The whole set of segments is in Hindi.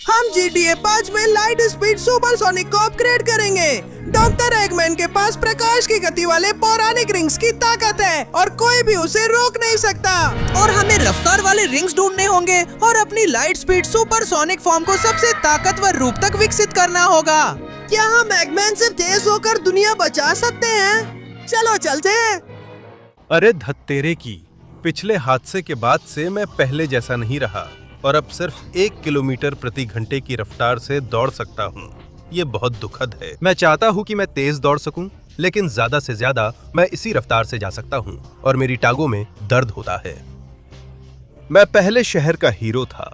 हम GTA 5 में लाइट स्पीड सुपरसोनिक को अपग्रेड करेंगे। डॉक्टर एगमैन के पास प्रकाश की गति वाले पौराणिक रिंग्स की ताकत है और कोई भी उसे रोक नहीं सकता। और हमें रफ्तार वाले रिंग्स ढूंढने होंगे और अपनी लाइट स्पीड सुपरसोनिक फॉर्म को सबसे ताकतवर रूप तक विकसित करना होगा। क्या हम एगमैन से तेज होकर दुनिया बचा सकते हैं? चलो चलते हैं। अरे धत्तेरे की, पिछले हादसे के बाद से मैं पहले जैसा नहीं रहा और अब सिर्फ 1 किलोमीटर प्रति घंटे की रफ्तार से दौड़ सकता हूँ। ये बहुत दुखद है। मैं चाहता हूँ कि मैं तेज दौड़ सकूं, लेकिन ज्यादा से ज्यादा मैं इसी रफ्तार से जा सकता हूँ और मेरी टांगों में दर्द होता है। मैं पहले शहर का हीरो था,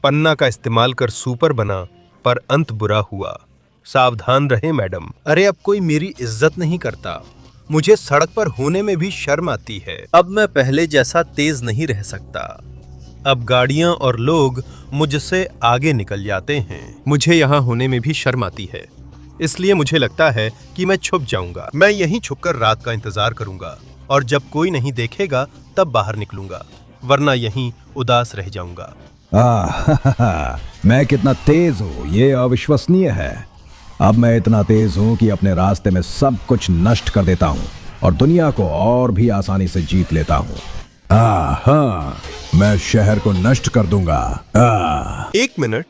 पन्ना का इस्तेमाल कर सुपर बना, पर अंत बुरा हुआ। सावधान रहे मैडम। अरे अब कोई मेरी इज्जत नहीं करता। मुझे सड़क पर होने में भी शर्म आती है। अब मैं पहले जैसा तेज नहीं रह सकता। अब गाड़ियां और लोग मुझसे आगे निकल जाते हैं। मुझे यहाँ होने में भी शर्म आती है, इसलिए मुझे लगता है कि मैं छुप जाऊंगा। मैं यहीं छुपकर रात का इंतजार करूंगा और जब कोई नहीं देखेगा तब बाहर निकलूंगा, वरना यहीं उदास रह जाऊंगा। मैं कितना तेज हूँ, ये अविश्वसनीय है। अब मैं इतना तेज हूँ कि अपने रास्ते में सब कुछ नष्ट कर देता हूँ और दुनिया को और भी आसानी से जीत लेता हूँ। हाँ, मैं शहर को नष्ट कर दूंगा। एक मिनट,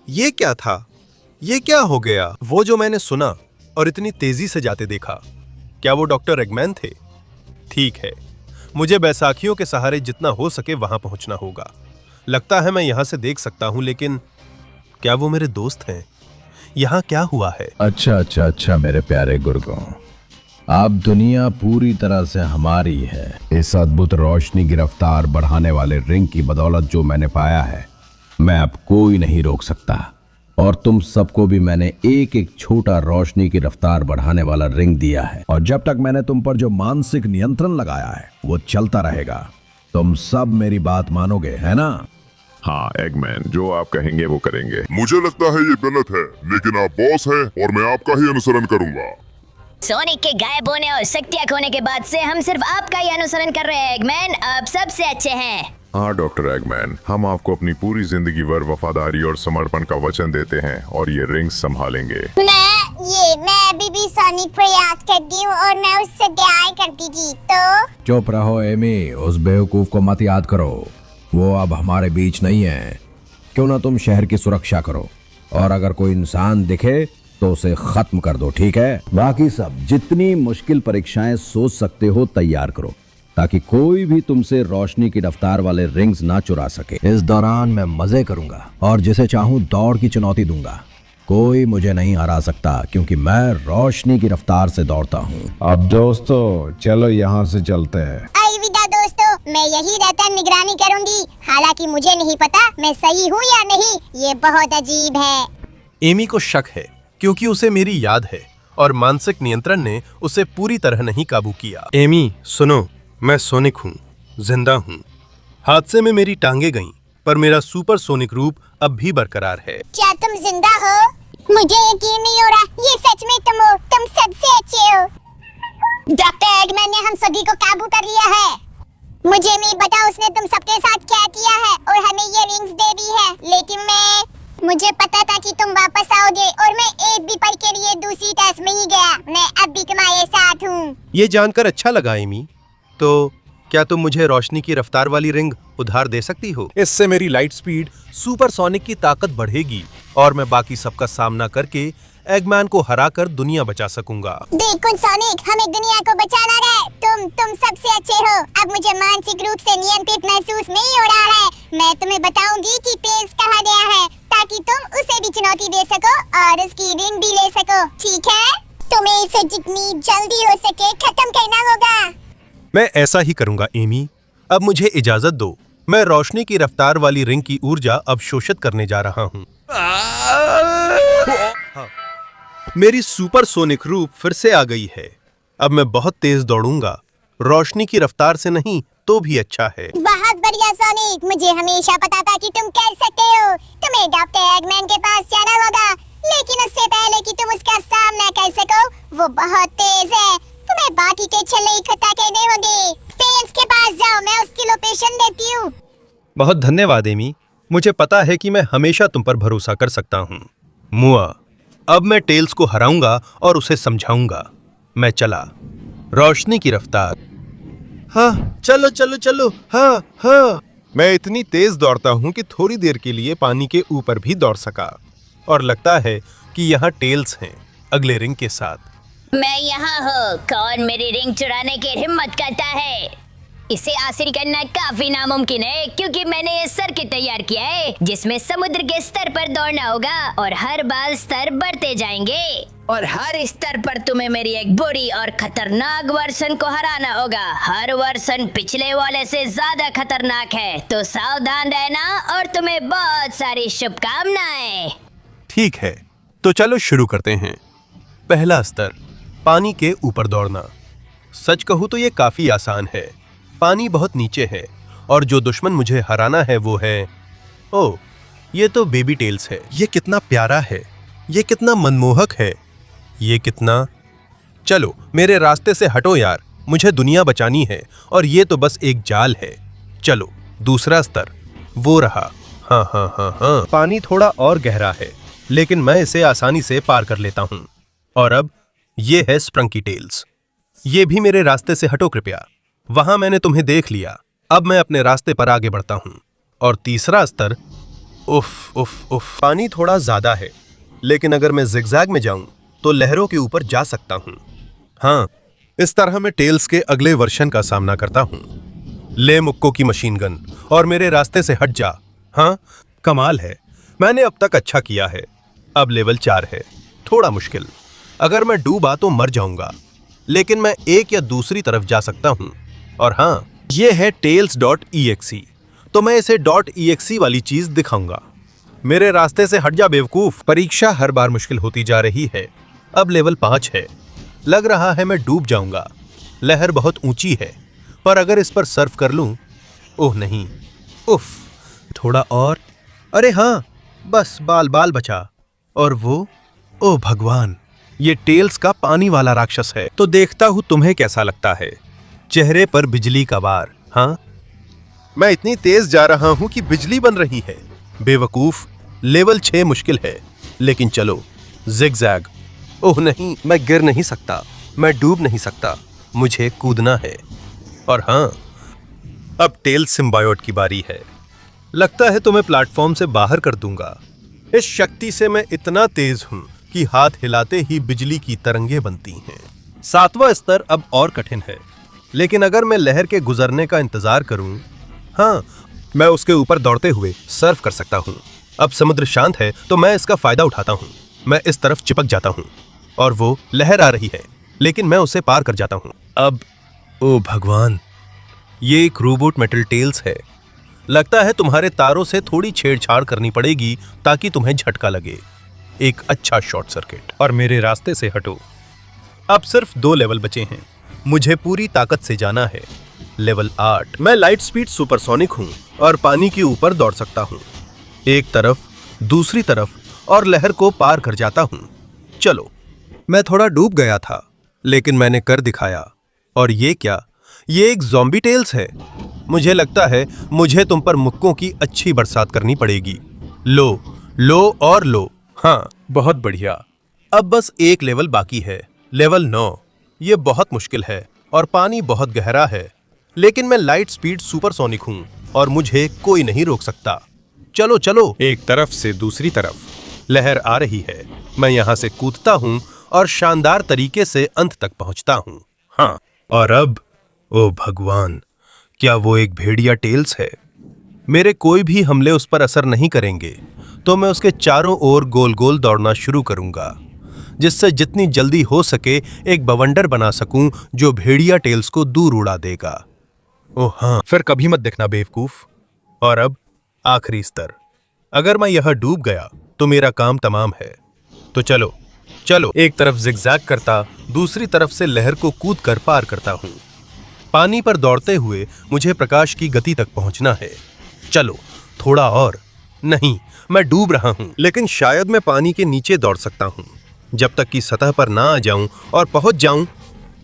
ये क्या था? ये क्या हो गया? वो जो मैंने सुना और इतनी तेजी से जाते देखा, क्या वो डॉक्टर एगमैन थे? ठीक है, मुझे बैसाखियों के सहारे जितना हो सके वहां पहुंचना होगा। लगता है मैं यहां से देख सकता हूं, लेकिन क्या वो मेरे दोस्त हैं? यहाँ क्या हुआ है? अच्छा मेरे प्यारे गुर्गों, अब दुनिया पूरी तरह से हमारी है। इस अद्भुत रोशनी की रफ्तार बढ़ाने वाले रिंग की बदौलत जो मैंने पाया है, मैं अब कोई नहीं रोक सकता। और तुम सबको भी मैंने एक एक छोटा रोशनी की रफ्तार बढ़ाने वाला रिंग दिया है, और जब तक मैंने तुम पर जो मानसिक नियंत्रण लगाया है वो चलता रहेगा। तुम सब मेरी बात मानोगे, है ना? हाँ एगमैन, जो आप कहेंगे वो करेंगे। मुझे लगता है ये गलत है, लेकिन आप बॉस हैं और मैं आपका ही अनुसरण करूंगा। सोनिक के गायब होने और शक्तियां खोने के बाद से हम सिर्फ आपका ही अनुसरण कर रहे हैं एगमैन। आप सबसे अच्छे हैं। हाँ डॉक्टर एगमैन, हम आपको अपनी पूरी जिंदगी भर वफादारी और समर्पण का वचन देते हैं और ये रिंग संभालेंगे। मैं अभी भी सोनिक पर याद करती हूँ और मैं उससे प्यार करती थी। तो चुप रहो एमी, उस बेवकूफ को मत याद करो। वो अब हमारे बीच नहीं है। क्यों ना तुम शहर की सुरक्षा करो, और अगर कोई इंसान दिखे तो उसे खत्म कर दो, ठीक है? बाकी सब जितनी मुश्किल परीक्षाएं सोच सकते हो तैयार करो, ताकि कोई भी तुमसे रोशनी की रफ्तार वाले रिंग्स ना चुरा सके। इस दौरान मैं मजे करूंगा और जिसे चाहूं दौड़ की चुनौती दूंगा। कोई मुझे नहीं हरा सकता, क्योंकि मैं रोशनी की रफ्तार से दौड़ता हूँ। अब दोस्तों चलो यहाँ से चलते हैं। अलविदा दोस्तों, मैं यही रहकर निगरानी करूंगी। हालांकि मुझे नहीं पता मैं सही हूँ या नहीं। ये बहुत अजीब है। एमी को शक है क्योंकि उसे मेरी याद है और मानसिक नियंत्रण ने उसे पूरी तरह नहीं काबू किया। एमी सुनो, मैं सोनिक हूँ, जिंदा हूँ। हादसे में मेरी टांगे गईं, पर मेरा सुपर सोनिक रूप अब भी बरकरार है। क्या तुम जिंदा हो? मुझे यकीन नहीं हो रहा। ये सच में तुम हो? तुम सबसे अच्छे हो। डॉक्टर एगमैन ने हम सभी को काबू कर लिया है। मुझे नहीं पता उसने तुम सबके साथ क्या किया है और हमें ये रिंग्स दे दी है, लेकिन मुझे पता था कि तुम वापस आओगे और मैं एक भी पल के लिए दूसरी तरफ नहीं गया। मैं अब भी तुम्हारे साथ हूँ। ये जानकर अच्छा लगा एमी। तो क्या तुम मुझे रोशनी की रफ्तार वाली रिंग उधार दे सकती हो? इससे मेरी लाइट स्पीड सुपरसोनिक की ताकत बढ़ेगी और मैं बाकी सबका सामना करके एगमैन को हराकर दुनिया बचा सकूंगा। देखो सोनिक, हमें दुनिया को बचाना है। तुम सबसे अच्छे हो। अब मुझे मानसिक रूप से नियंत्रित महसूस नहीं हो रहा है। मैं तुम्हें बताऊंगी कि तेज कहाँ गया है, ताकि तुम उसे भी चुनौती दे सको और उसकी रिंग भी ले सको, ठीक है? तुम्हें इसे जितनी जल्दी हो सके खत्म करना होगा। मैं ऐसा ही करूंगा एमी। अब मुझे इजाजत दो। मैं रोशनी की रफ्तार वाली रिंग की ऊर्जा अवशोषित करने जा रहा हूँ। मेरी सुपरसोनिक रूप फिर से आ गई है। अब मैं बहुत तेज दौड़ूंगा। रोशनी की रफ्तार से नहीं तो भी अच्छा है। बहुत बढ़िया सोनिक, मुझे हमेशा पता था कि तुम कर सकते हो। तुम्हें डॉक्टर एगमैन के पास जाना होगा, लेकिन उससे पहले कि तुम उसका सामना कर सको, वो बहुत तेज है। तुम्हें बाकी के छल्ले इकट्ठा करने होंगे। फेंस के पास जाओ, मैं उसकी लोकेशन देती हूँ। बहुत धन्यवाद एमी। मुझे पता है कि मैं हमेशा तुम पर भरोसा कर सकता हूँ। मुआ, अब मैं टेल्स को हराऊंगा और उसे समझाऊंगा। मैं चला। रोशनी की रफ्तार। हाँ, चलो चलो चलो। हाँ हाँ। मैं इतनी तेज दौड़ता हूँ कि थोड़ी देर के लिए पानी के ऊपर भी दौड़ सका। और लगता है कि यहाँ टेल्स हैं अगले रिंग के साथ। मैं यहाँ हूँ। कौन मेरी रिंग चुराने की हिम्मत करता है? इसे हासिल करना काफी नामुमकिन है, क्योंकि मैंने ये सर्किट तैयार किया है जिसमें समुद्र के स्तर पर दौड़ना होगा और हर बार स्तर बढ़ते जाएंगे और हर स्तर पर तुम्हें मेरी एक बुरी और खतरनाक वर्जन को हराना होगा। हर वर्जन पिछले वाले से ज्यादा खतरनाक है, तो सावधान रहना और तुम्हें बहुत सारी शुभकामनाएं। ठीक है, तो चलो शुरू करते हैं। पहला स्तर, पानी के ऊपर दौड़ना। सच कहूँ तो ये काफी आसान है। पानी बहुत नीचे है और जो दुश्मन मुझे हराना है वो है, ओह, ये तो बेबी टेल्स है। ये कितना प्यारा है, ये कितना मनमोहक है, ये कितना। चलो मेरे रास्ते से हटो यार, मुझे दुनिया बचानी है और ये तो बस एक जाल है। चलो दूसरा स्तर, वो रहा। हाँ हाँ हाँ हाँ, पानी थोड़ा और गहरा है, लेकिन मैं इसे आसानी से पार कर लेता हूँ। और अब ये है स्प्रंकी टेल्स। ये भी मेरे रास्ते से हटो कृपया। वहां मैंने तुम्हें देख लिया, अब मैं अपने रास्ते पर आगे बढ़ता हूं। और तीसरा स्तर, उफ उफ उफ, पानी थोड़ा ज्यादा है, लेकिन अगर मैं जिगजैग में जाऊं तो लहरों के ऊपर जा सकता हूं। हाँ, इस तरह मैं टेल्स के अगले वर्षन का सामना करता हूं। ले मुक्को की मशीन गन और मेरे रास्ते से हट जा। हाँ, कमाल है, मैंने अब तक अच्छा किया है। अब लेवल 4 है, थोड़ा मुश्किल। अगर मैं डूबा तो मर जाऊंगा, लेकिन मैं एक या दूसरी तरफ जा सकता हूं। और हाँ, ये है tails.exe, तो मैं इसे .exe वाली चीज दिखाऊंगा। मेरे रास्ते से हट जा बेवकूफ। परीक्षा हर बार मुश्किल होती जा रही है। अब लेवल 5 है। लग रहा है मैं डूब जाऊंगा। लहर बहुत ऊंची है, पर अगर इस पर सर्फ कर लूं, ओह नहीं, उफ, थोड़ा और। अरे हाँ, बस बाल बाल बचा। और वो, ओह भगवान, ये टेल्स का पानी वाला राक्षस है। तो देखता हूं तुम्हें कैसा लगता है। चेहरे पर बिजली का वार। हाँ, मैं इतनी तेज जा रहा हूं कि बिजली बन रही है। बेवकूफ, लेवल 6 मुश्किल है, लेकिन चलो जिगजैग। ओह नहीं, मैं गिर नहीं सकता, मैं डूब नहीं सकता, मुझे कूदना है। और हाँ, अब टेल्स सिम्बायोट की बारी है। लगता है तुम्हें प्लेटफॉर्म से बाहर कर दूंगा। इस शक्ति से मैं इतना तेज हूं कि हाथ हिलाते ही बिजली की तरंगें बनती हैं। 7वां स्तर अब और कठिन है, लेकिन अगर मैं लहर के गुजरने का इंतजार करूं, हाँ, मैं उसके ऊपर दौड़ते हुए सर्फ कर सकता हूं। अब समुद्र शांत है तो मैं इसका फायदा उठाता हूं। मैं इस तरफ चिपक जाता हूं और वो लहर आ रही है, लेकिन मैं उसे पार कर जाता हूं। अब, ओ भगवान, ये एक रोबोट मेटल टेल्स है। लगता है तुम्हारे तारों से थोड़ी छेड़छाड़ करनी पड़ेगी ताकि तुम्हें झटका लगे। एक अच्छा शॉर्ट सर्किट। और मेरे रास्ते से हटो। अब सिर्फ 2 लेवल बचे हैं, मुझे पूरी ताकत से जाना है। लेवल 8, मैं लाइट स्पीड सुपरसोनिक हूं और पानी के ऊपर दौड़ सकता हूं। एक तरफ, दूसरी तरफ और लहर को पार कर जाता हूं। चलो, मैं थोड़ा डूब गया था, लेकिन मैंने कर दिखाया। और ये क्या, ये एक ज़ॉम्बी टेल्स है। मुझे लगता है मुझे तुम पर मुक्कों की अच्छी बरसात करनी पड़ेगी। लो लो और लो। हाँ, बहुत बढ़िया। अब बस एक लेवल बाकी है, लेवल 9। ये बहुत मुश्किल है और पानी बहुत गहरा है, लेकिन मैं लाइट स्पीड सुपरसोनिक हूं और मुझे कोई नहीं रोक सकता। चलो चलो, एक तरफ से दूसरी तरफ। लहर आ रही है, मैं यहाँ से कूदता हूँ और शानदार तरीके से अंत तक पहुँचता हूँ। हाँ, और अब, ओ भगवान, क्या वो एक भेड़िया टेल्स है? मेरे कोई भी हमले उस पर असर नहीं करेंगे, तो मैं उसके चारों ओर गोल गोल दौड़ना शुरू करूंगा, जिससे जितनी जल्दी हो सके एक बवंडर बना सकूं जो भेड़िया टेल्स को दूर उड़ा देगा। ओह हाँ, फिर कभी मत देखना बेवकूफ। और अब आखिरी स्तर। अगर मैं यह डूब गया तो मेरा काम तमाम है। तो चलो चलो, एक तरफ जिगजैग करता, दूसरी तरफ से लहर को कूद कर पार करता हूँ। पानी पर दौड़ते हुए मुझे प्रकाश की गति तक पहुंचना है। चलो थोड़ा और। नहीं, मैं डूब रहा हूं, लेकिन शायद मैं पानी के नीचे दौड़ सकता हूं जब तक कि सतह पर ना आ जाऊं और पहुंच जाऊं।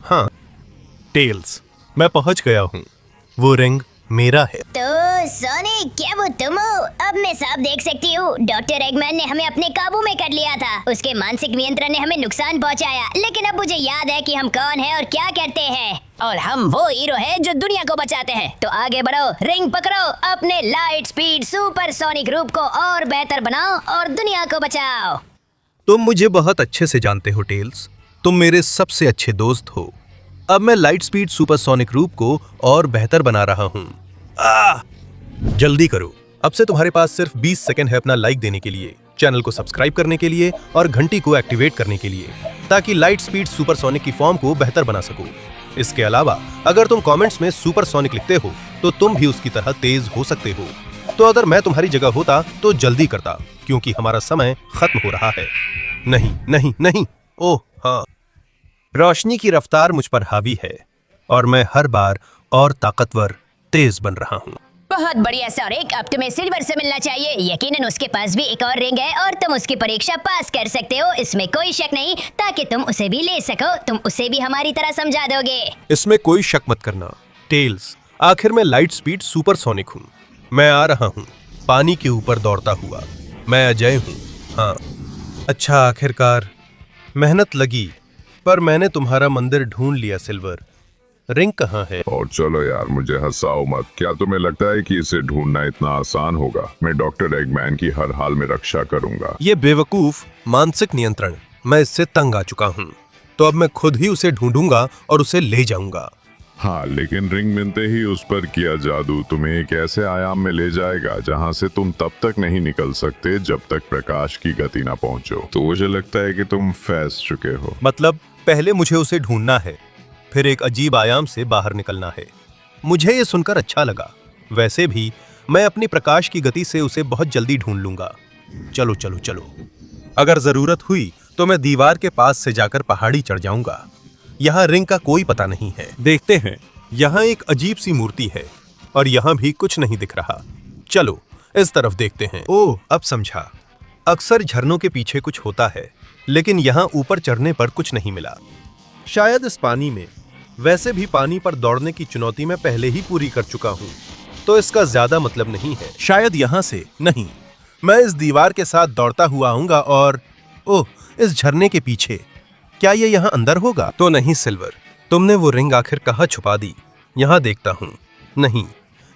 हाँ, टेल्स, मैं पहुंच गया हूं। वो रिंग मेरा है। तो सोनिक, क्या वो तुम हो? अब मैं साफ देख सकती हूँ डॉक्टर एगमैन ने हमें अपने काबू में कर लिया था। उसके मानसिक नियंत्रण ने हमें नुकसान पहुँचाया, लेकिन अब मुझे याद है कि हम कौन हैं और क्या करते हैं। और हम वो हीरो हैं जो दुनिया को बचाते हैं। तो आगे बढ़ो, रिंग पकड़ो, अपने लाइट स्पीड सुपरसोनिक रूप को और बेहतर बनाओ और दुनिया को बचाओ। तुम मुझे बहुत अच्छे से जानते हो टेल्स, तुम मेरे सबसे अच्छे दोस्त हो। अब मैं लाइट स्पीड सुपरसोनिक रूप को और बेहतर बना रहा हूँ। जल्दी करो, अब से तुम्हारे पास सिर्फ 20 सेकंड है अपना लाइक देने के लिए, चैनल को सब्सक्राइब करने के लिए और घंटी को एक्टिवेट करने के लिए, ताकि लाइट स्पीड सुपरसोनिक की फॉर्म को बेहतर बना सको। इसके अलावा अगर तुम कमेंट्स में सुपरसोनिक लिखते हो तो तुम भी उसकी तरह तेज हो सकते हो। तो अगर मैं तुम्हारी जगह होता तो जल्दी करता, क्योंकि हमारा समय खत्म हो रहा है। नहीं नहीं नहीं, ओह हाँ, रोशनी की रफ्तार मुझ पर हावी है और मैं हर बार और ताकतवर तेज बन रहा हूँ। बहुत बढ़िया सोनिक, अब तुम्हें सिल्वर से मिलना चाहिए। यकीनन उसके पास भी एक और रिंग है और तुम उसकी परीक्षा पास कर सकते हो, इसमें कोई शक नहीं। ताकि तुम उसे भी ले सको, तुम उसे भी हमारी तरह समझा दोगे। इसमें कोई शक मत करना टेल्स, आखिर मैं लाइट स्पीड सुपरसोनिक हूँ। मैं आ रहा हूँ पानी के ऊपर दौड़ता हुआ। मैं अजय हूँ। हाँ, अच्छा आखिरकार मेहनत लगी, पर मैंने तुम्हारा मंदिर ढूंढ लिया सिल्वर। रिंग कहाँ है? और चलो यार, मुझे हंसाओ मत। क्या तुम्हें लगता है कि इसे ढूंढना इतना आसान होगा? मैं डॉक्टर एगमैन की हर हाल में रक्षा करूंगा। ये बेवकूफ मानसिक नियंत्रण, मैं इससे तंग आ चुका हूँ। तो अब मैं खुद ही उसे ढूंढूंगा और उसे ले जाऊंगा। हाँ, लेकिन रिंग मिलते ही उस पर किया जादू तुम्हें एक ऐसे आयाम में ले जाएगा जहाँ से तुम तब तक नहीं निकल सकते जब तक प्रकाश की गति ना पहुँचो। तो मुझे लगता है कि तुम फंस चुके हो। मतलब पहले मुझे उसे ढूंढना है, फिर एक अजीब आयाम से बाहर निकलना है। मुझे ये सुनकर अच्छा लगा। वैसे भी मैं अपनी प्रकाश की गति से उसे बहुत जल्दी ढूंढ लूंगा। चलो चलो चलो, अगर जरूरत हुई तो मैं दीवार के पास से जाकर पहाड़ी चढ़ जाऊंगा। यहाँ रिंग का कोई पता नहीं है। देखते हैं, यहाँ एक अजीब सी मूर्ति है और यहाँ भी कुछ नहीं दिख रहा। चलो इस तरफ देखते हैं। ओह, अब समझा। अक्सर झरनों के पीछे कुछ होता है, लेकिन यहाँ ऊपर चढ़ने पर कुछ नहीं मिला। शायद इस पानी में। वैसे भी पानी पर दौड़ने की चुनौती मैं पहले ही पूरी कर चुका हूँ, तो इसका ज्यादा मतलब नहीं है। शायद यहाँ से नहीं, मैं इस दीवार के साथ दौड़ता हुआ आऊंगा और ओह, इस झरने के पीछे। क्या ये यहाँ अंदर होगा? तो नहीं सिल्वर, तुमने वो रिंग आखिर कहाँ छुपा दी? यहाँ देखता हूँ। नहीं,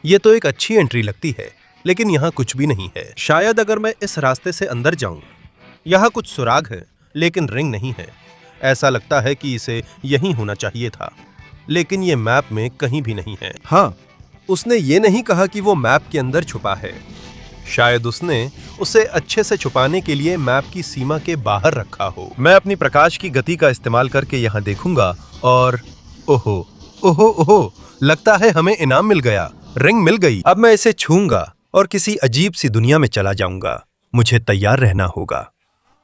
ये तो एक अच्छी एंट्री लगती है, लेकिन यहाँ कुछ भी नहीं है। शायद अगर मैं इस रास्ते से अंदर जाऊं, यहाँ कुछ सुराग है, लेकिन रिंग नहीं है। ऐसा लगता है कि इसे यहीं होना चाहिए था, लेकिन ये मैप में कहीं भी नहीं है। हाँ, उसने ये नहीं कहा कि वो मैप के अंदर छुपा है। शायद उसने उसे अच्छे से छुपाने के लिए मैप की सीमा के बाहर रखा हो। मैं अपनी प्रकाश की गति का इस्तेमाल करके यहाँ देखूंगा और ओहो ओहो ओहो, लगता है हमें इनाम मिल गया। रिंग मिल गई। अब मैं इसे छूंगा और किसी अजीब सी दुनिया में चला जाऊंगा। मुझे तैयार रहना होगा।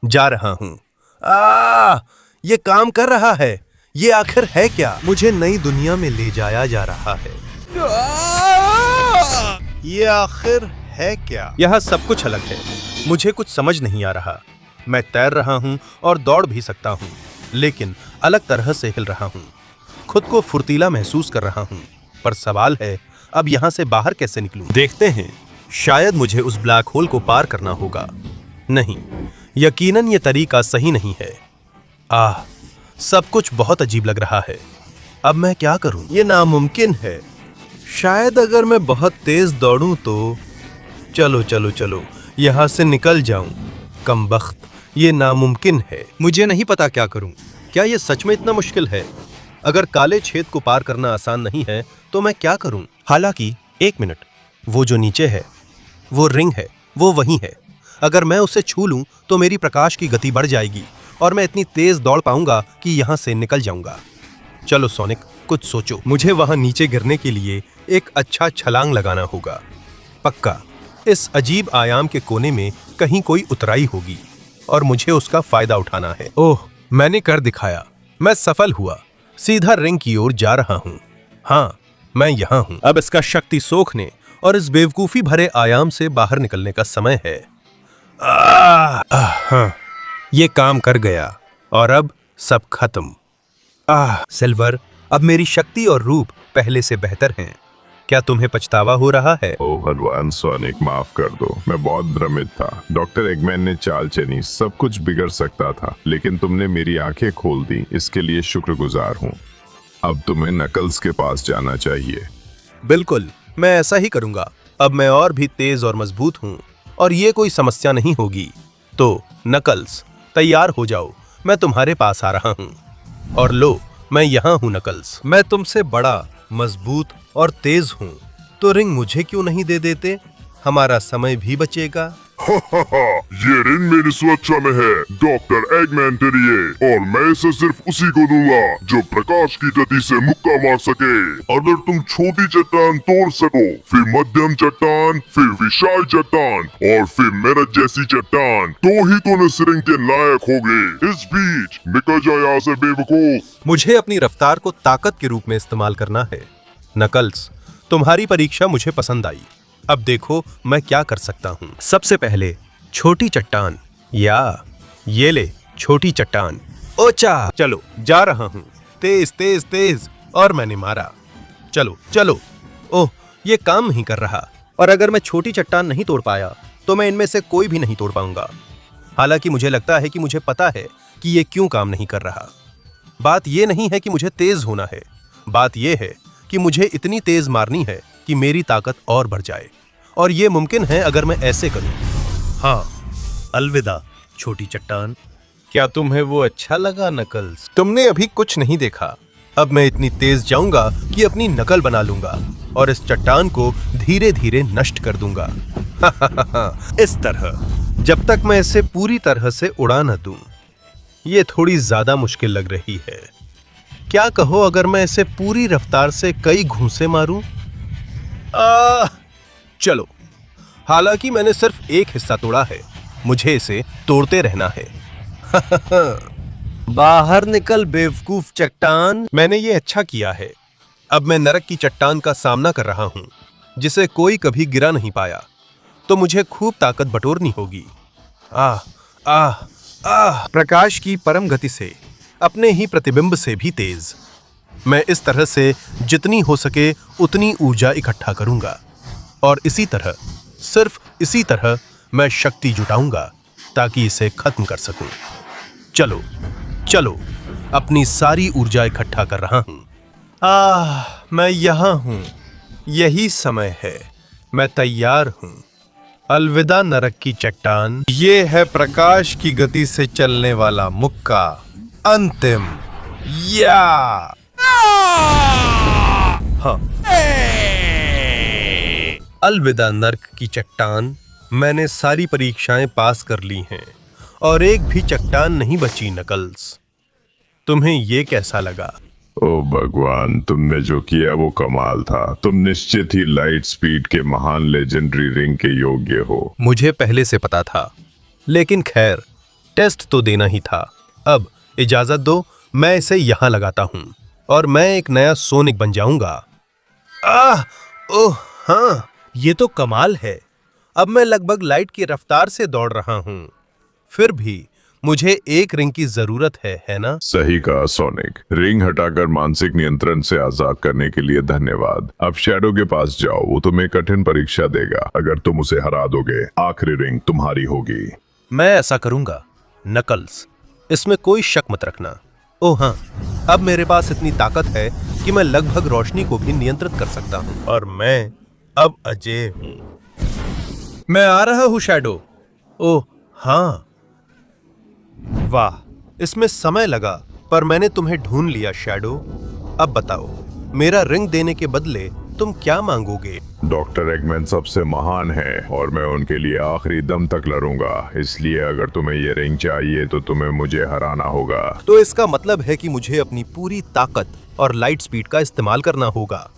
जा रहा हूँ। ये काम कर रहा है। ये आखिर है क्या? मुझे नई दुनिया में ले जाया जा रहा है। ये आखिर है क्या? यह सब कुछ अलग है। मुझे कुछ समझ नहीं आ रहा। मैं तैर रहा हूँ और दौड़ भी सकता हूँ, लेकिन अलग तरह से हिल रहा हूँ। खुद को फुर्तीला महसूस कर रहा हूँ, पर सवाल है अब यहाँ से बाहर कैसे निकलूं? देखते हैं, शायद मुझे उस ब्लैक होल को पार करना होगा। नहीं, यकीनन ये तरीका सही नहीं है। सब कुछ बहुत अजीब लग रहा है। अब मैं क्या करूं? ये नामुमकिन है। शायद अगर मैं बहुत तेज दौड़ूं तो चलो चलो चलो, यहाँ से निकल जाऊं। कमबख्त, ये नामुमकिन है। मुझे नहीं पता क्या करूं। क्या ये सच में इतना मुश्किल है? अगर काले छेद को पार करना आसान नहीं है तो मैं क्या करूं? हालांकि एक मिनट, वो जो नीचे है वो रिंग है, वो वहीं है। अगर मैं उसे छू लूं तो मेरी प्रकाश की गति बढ़ जाएगी और मैं इतनी तेज दौड़ पाऊंगा कि यहाँ से निकल जाऊंगा। चलो सोनिक, कुछ सोचो। मुझे वहां नीचे गिरने के लिए एक अच्छा छलांग लगाना होगा। पक्का इस अजीब आयाम के कोने में कहीं कोई उतराई होगी और मुझे उसका फायदा उठाना है। ओह, मैंने कर दिखाया। मैं सफल हुआ। सीधा रिंग की ओर जा रहा हूँ। हाँ, मैं यहाँ हूँ। अब इसका शक्ति सोखने और इस बेवकूफी भरे आयाम से बाहर निकलने का समय है। हाँ, ये काम कर गया और अब सब खत्म। सिल्वर, अब मेरी शक्ति और रूप पहले से बेहतर हैं। क्या तुम्हें पछतावा हो रहा है? ओ भगवान सोनिक, माफ कर दो, मैं बहुत भ्रमित था। डॉक्टर एगमैन ने चाल चली, सब कुछ बिगड़ सकता था, लेकिन तुमने मेरी आंखें खोल दी, इसके लिए शुक्रगुजार हूँ। अब तुम्हें नकल्स के पास जाना चाहिए। बिल्कुल, मैं ऐसा ही करूंगा। अब मैं और भी तेज और मजबूत हूँ और ये कोई समस्या नहीं होगी। तो नकल्स, तैयार हो जाओ, मैं तुम्हारे पास आ रहा हूँ। और लो, मैं यहाँ हूँ नकल्स। मैं तुमसे बड़ा, मजबूत और तेज हूँ, तो रिंग मुझे क्यों नहीं दे देते? हमारा समय भी बचेगा। ये रिंग मेरी सुरक्षा में है, डॉक्टर एगमैन के लिए, और मैं इसे सिर्फ उसी को दूंगा जो प्रकाश की गति से मुक्का मार सके। अगर तुम छोटी चट्टान तोड़ सको, फिर मध्यम चट्टान, फिर विशाल चट्टान और फिर मेरे जैसी चट्टान, तो ही तुम इस रिंग के लायक होगे। इस बीच निकल जाओ यहाँ से बेवकूफ। मुझे अपनी रफ्तार को ताकत के रूप में इस्तेमाल करना है। नकल्स, तुम्हारी परीक्षा मुझे पसंद आई। अब देखो मैं क्या कर सकता हूँ। सबसे पहले छोटी चट्टान, या ये ले छोटी चट्टान। ओचा, चलो जा रहा हूँ। तेज तेज तेज, और मैंने मारा। चलो चलो। ओह, ये काम नहीं कर रहा। और अगर मैं छोटी चट्टान नहीं तोड़ पाया तो मैं इनमें से कोई भी नहीं तोड़ पाऊंगा। हालांकि मुझे लगता है कि मुझे पता है कि ये क्यों काम नहीं कर रहा। बात ये नहीं है कि मुझे तेज होना है, बात ये है कि मुझे इतनी तेज मारनी है कि मेरी ताकत और बढ़ जाए। और ये मुमकिन है अगर मैं ऐसे करूं। हाँ, अलविदा छोटी चट्टान। क्या तुम्हें वो अच्छा लगा नकल्स? तुमने अभी कुछ नहीं देखा। अब मैं इतनी तेज जाऊंगा कि अपनी नकल बना लूंगा और इस चट्टान को धीरे धीरे नष्ट कर दूंगा। इस तरह, जब तक मैं इसे पूरी तरह से उड़ा न दूं। ये थोड़ी ज्यादा मुश्किल लग रही है। क्या कहो अगर मैं इसे पूरी रफ्तार से कई घूंसे मारूं? चलो, हालांकि मैंने सिर्फ एक हिस्सा तोड़ा है, मुझे इसे तोड़ते रहना है। बाहर निकल बेवकूफ चट्टान। मैंने ये अच्छा किया है। अब मैं नरक की चट्टान का सामना कर रहा हूं, जिसे कोई कभी गिरा नहीं पाया, तो मुझे खूब ताकत बटोरनी होगी। आह आह आह, प्रकाश की परम गति से, अपने ही प्रतिबिंब से भी तेज। मैं इस तरह से जितनी हो सके उतनी ऊर्जा इकट्ठा करूंगा और इसी तरह, सिर्फ इसी तरह मैं शक्ति जुटाऊंगा ताकि इसे खत्म कर सकूं। चलो चलो, अपनी सारी ऊर्जा इकट्ठा कर रहा हूं। मैं यहां हूं, यही समय है, मैं तैयार हूं। अलविदा नरक की चट्टान। ये है प्रकाश की गति से चलने वाला मुक्का, अंतिम। या हाँ, अलविदा नरक की चट्टान। मैंने सारी परीक्षाएं पास कर ली हैं और एक भी चट्टान नहीं बची नकल्स। तुम्हें ये कैसा लगा? ओ भगवान, तुमने जो किया वो कमाल था। तुम निश्चित ही लाइट स्पीड के महान लेजेंडरी रिंग के योग्य हो। मुझे पहले से पता था, लेकिन खैर, टेस्ट तो देना ही था। अब इजाजत दो, मैं इसे यहाँ लगाता हूँ और मैं एक नया सोनिक बन जाऊंगा। ओह हाँ, ये तो कमाल है। अब मैं लगभग लाइट की रफ्तार से दौड़ रहा हूँ। फिर भी मुझे एक रिंग की जरूरत है ना? सही कहा सोनिक। रिंग हटाकर मानसिक नियंत्रण से आजाद करने के लिए धन्यवाद। अब शैडो के पास जाओ, वो तुम्हें कठिन परीक्षा देगा। अगर तुम उसे हरा दोगे, आखिरी रिंग तुम्हारी होगी। मैं ऐसा करूंगा नकल्स, इसमें कोई शक मत रखना। ओह हाँ, अब मेरे पास इतनी ताकत है कि मैं लगभग रोशनी को भी नियंत्रित कर सकता हूँ और मैं अब अजय हूँ। मैं आ रहा हूँ शैडो। ओह हाँ, वाह, इसमें समय लगा पर मैंने तुम्हें ढूंढ लिया शैडो। अब बताओ, मेरा रिंग देने के बदले तुम क्या मांगोगे? डॉक्टर एगमैन सबसे महान है और मैं उनके लिए आखिरी दम तक लड़ूंगा। इसलिए अगर तुम्हें ये रिंग चाहिए तो तुम्हें मुझे हराना होगा। तो इसका मतलब है कि मुझे अपनी पूरी ताकत और लाइट स्पीड का इस्तेमाल करना होगा।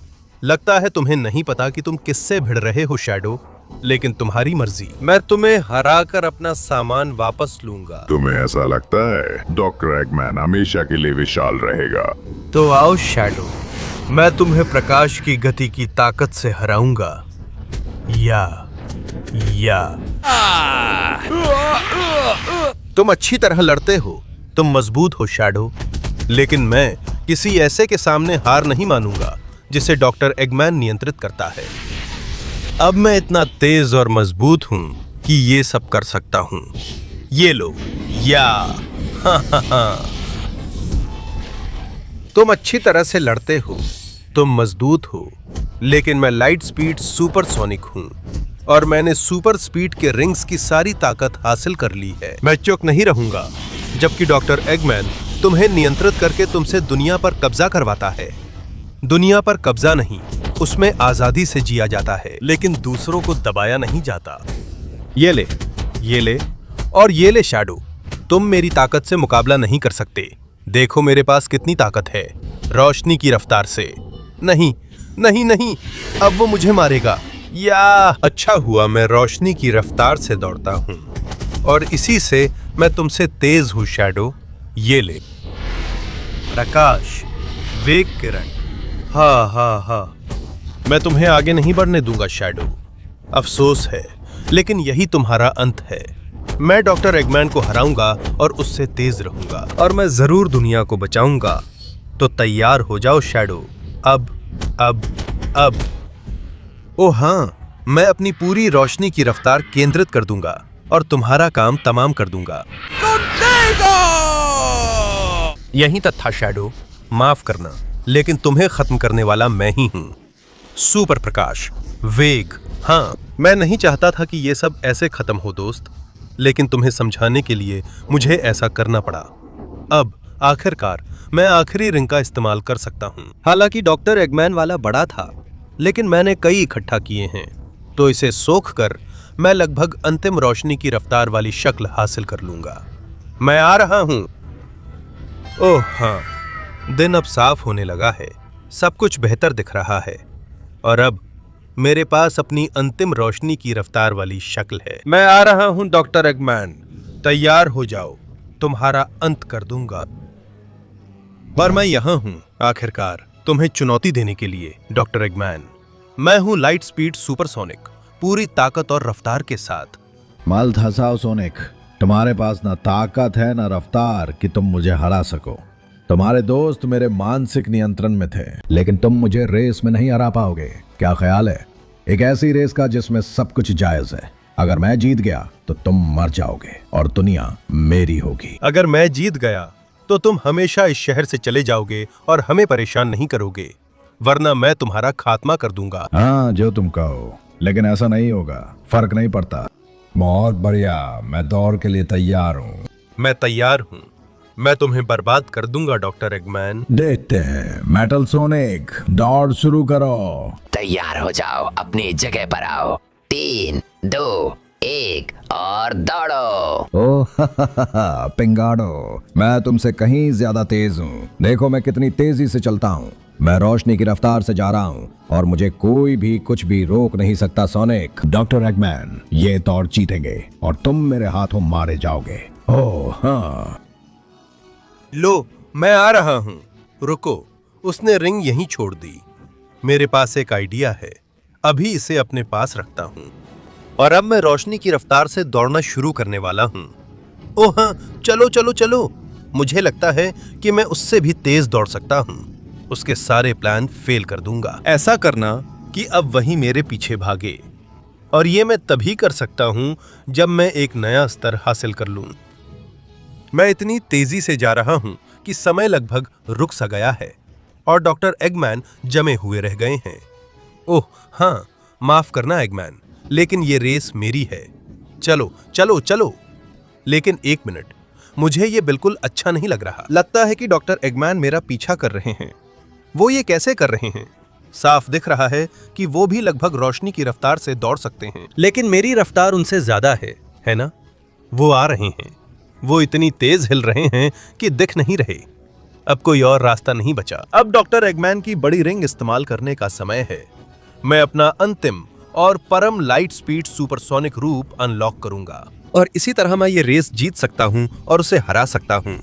लगता है तुम्हें नहीं पता कि तुम किससे भिड़ रहे हो शैडो, लेकिन तुम्हारी मर्जी। मैं तुम्हें हराकर अपना सामान वापस लूंगा। तुम्हें ऐसा लगता है? डॉक्टर एगमैन हमेशा के लिए विशाल रहेगा। तो आओ शैडो, मैं तुम्हें प्रकाश की गति की ताकत से हराऊंगा। या तुम अच्छी तरह लड़ते हो, तुम मजबूत हो शैडो, लेकिन मैं किसी ऐसे के सामने हार नहीं मानूंगा जिसे डॉक्टर एगमैन नियंत्रित करता है। अब मैं इतना तेज और मजबूत हूं कि ये सब कर सकता हूं। ये लो, या तुम अच्छी तरह से लड़ते हो, तुम मजबूत हो, लेकिन मैं लाइट स्पीड सुपरसोनिक हूं और मैंने सुपर स्पीड के रिंग्स की सारी ताकत हासिल कर ली है। मैं चुप नहीं रहूंगा जबकि डॉक्टर एगमैन तुम्हें नियंत्रित करके तुमसे दुनिया पर कब्जा करवाता है। दुनिया पर कब्जा नहीं, उसमें आजादी से जिया जाता है, लेकिन दूसरों को दबाया नहीं जाता। ये ले और ये ले शैडो, तुम मेरी ताकत से मुकाबला नहीं कर सकते। देखो मेरे पास कितनी ताकत है, रोशनी की रफ्तार से। नहीं नहीं नहीं, अब वो मुझे मारेगा। या अच्छा हुआ मैं रोशनी की रफ्तार से दौड़ता हूँ और इसी से मैं तुमसे तेज हूँ शैडो। ये ले प्रकाश, वेग किरण। हाँ, मैं तुम्हें आगे नहीं बढ़ने दूंगा शैडो। अफसोस है, लेकिन यही तुम्हारा अंत है। मैं डॉक्टर एगमैन को हराऊंगा और उससे तेज रहूंगा और मैं जरूर दुनिया को बचाऊंगा। तो तैयार हो जाओ शैडो। अब ओह हाँ, मैं अपनी पूरी रोशनी की रफ्तार केंद्रित कर दूंगा और तुम्हारा काम तमाम कर दूंगा। यहीं तक था शैडो, माफ करना, लेकिन तुम्हें खत्म करने वाला मैं ही हूं। सुपर प्रकाश, वेग। हाँ, मैं नहीं चाहता था कि ये सब ऐसे खत्म हो दोस्त, लेकिन तुम्हें समझाने के लिए मुझे ऐसा करना पड़ा। अब आखिरकार मैं आखिरी रिंग का इस्तेमाल कर सकता हूँ। हालांकि डॉक्टर एगमैन वाला बड़ा था, लेकिन मैंने कई इकट्ठा किए हैं, तो इसे सोख कर मैं लगभग अंतिम रोशनी की रफ्तार वाली शक्ल हासिल कर लूंगा। मैं आ रहा हूं। ओह हाँ, दिन अब साफ होने लगा है, सब कुछ बेहतर दिख रहा है और अब मेरे पास अपनी अंतिम रोशनी की रफ्तार वाली शक्ल है। मैं आ रहा हूं डॉक्टर एगमैन, तैयार हो जाओ, तुम्हारा अंत कर दूंगा। पर मैं यहां हूं आखिरकार तुम्हें चुनौती देने के लिए डॉक्टर एगमैन। मैं हूं लाइट स्पीड सुपरसोनिक, पूरी ताकत और रफ्तार के साथ। माल धसाओ सोनिक, तुम्हारे पास ना ताकत है ना रफ्तार कि तुम मुझे हरा सको। तुम्हारे दोस्त मेरे मानसिक नियंत्रण में थे, लेकिन तुम मुझे रेस में नहीं हरा पाओगे। क्या ख्याल है? एक ऐसी रेस का जिसमें सब कुछ जायज है। अगर मैं जीत गया तो तुम मर जाओगे और दुनिया मेरी होगी। अगर मैं जीत गया तो तुम हमेशा इस शहर से चले जाओगे और हमें परेशान नहीं करोगे, वरना मैं तुम्हारा खात्मा कर दूंगा। हाँ, जो तुम कहो, लेकिन ऐसा नहीं होगा, फर्क नहीं पड़ता। बहुत बढ़िया, मैं दौड़ के लिए तैयार हूँ। मैं तैयार हूँ, मैं तुम्हें बर्बाद कर दूंगा डॉक्टर एगमैन। देखते हैं। मेटल सोनिक, दौड़ शुरू करो। तैयार हो जाओ, अपनी जगह पर आओ। 3, 2, 1 और दौड़ो। ओह पिंगाडो, मैं तुमसे कहीं ज्यादा तेज हूँ। देखो मैं कितनी तेजी से चलता हूँ। मैं रोशनी की रफ्तार से जा रहा हूँ और मुझे कोई भी कुछ भी रोक नहीं सकता सोनिक। डॉक्टर एगमैन, ये दौड़ जीतेंगे और तुम मेरे हाथों मारे जाओगे। ओह हाँ। लो, मैं आ रहा हूँ। रुको, उसने रिंग यहीं छोड़ दी। मेरे पास एक आइडिया है, अभी इसे अपने पास रखता हूँ और अब मैं रोशनी की रफ्तार से दौड़ना शुरू करने वाला हूँ। ओह हाँ, चलो चलो चलो। मुझे लगता है कि मैं उससे भी तेज दौड़ सकता हूँ। उसके सारे प्लान फेल कर दूंगा। ऐसा करना कि अब वही मेरे पीछे भागे, और ये मैं तभी कर सकता हूँ जब मैं एक नया स्तर हासिल कर लूँ। मैं इतनी तेजी से जा रहा हूँ कि समय लगभग रुक सा गया है और डॉक्टर एगमैन जमे हुए रह गए हैं। ओह हाँ, माफ करना एगमैन, लेकिन ये रेस मेरी है। चलो चलो चलो। लेकिन एक मिनट, मुझे ये बिल्कुल अच्छा नहीं लग रहा। लगता है कि डॉक्टर एगमैन मेरा पीछा कर रहे हैं। वो ये कैसे कर रहे हैं? साफ दिख रहा है कि वो भी लगभग रोशनी की रफ्तार से दौड़ सकते हैं, लेकिन मेरी रफ्तार उनसे ज्यादा है ना? वो आ रहे हैं। वो इतनी तेज हिल रहे हैं कि दिख नहीं रहे। अब कोई और रास्ता नहीं बचा। अब डॉक्टर एगमैन की बड़ी रिंग इस्तेमाल करने का समय है। मैं अपना अंतिम और परम लाइट स्पीड सुपरसोनिक रूप अनलॉक करूंगा और इसी तरह मैं ये रेस जीत सकता हूं और उसे हरा सकता हूं,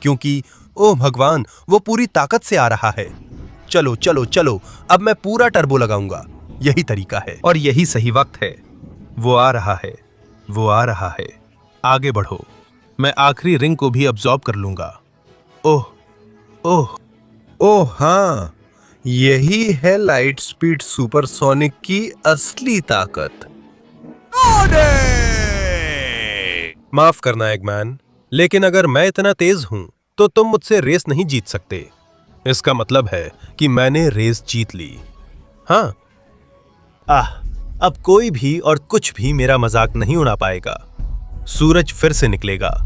क्योंकि ओह भगवान, वो पूरी ताकत से आ रहा है। चलो चलो चलो, अब मैं पूरा टर्बो लगाऊंगा। यही तरीका है और यही सही वक्त है। वो आ रहा है, वो आ रहा है। आगे बढ़ो, मैं आखिरी रिंग को भी अब्सॉर्ब कर लूंगा। ओह ओह ओह हाँ, यही है लाइट स्पीड सुपरसोनिक की असली ताकत। माफ करना एगमैन, लेकिन अगर मैं इतना तेज हूं तो तुम मुझसे रेस नहीं जीत सकते। इसका मतलब है कि मैंने रेस जीत ली। हाँ, अब कोई भी और कुछ भी मेरा मजाक नहीं उड़ा पाएगा। सूरज फिर से निकलेगा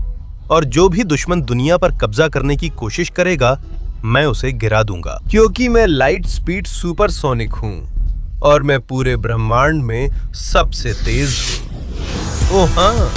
और जो भी दुश्मन दुनिया पर कब्जा करने की कोशिश करेगा मैं उसे गिरा दूंगा, क्योंकि मैं लाइट स्पीड सुपरसोनिक हूं और मैं पूरे ब्रह्मांड में सबसे तेज हूं। ओह हाँ,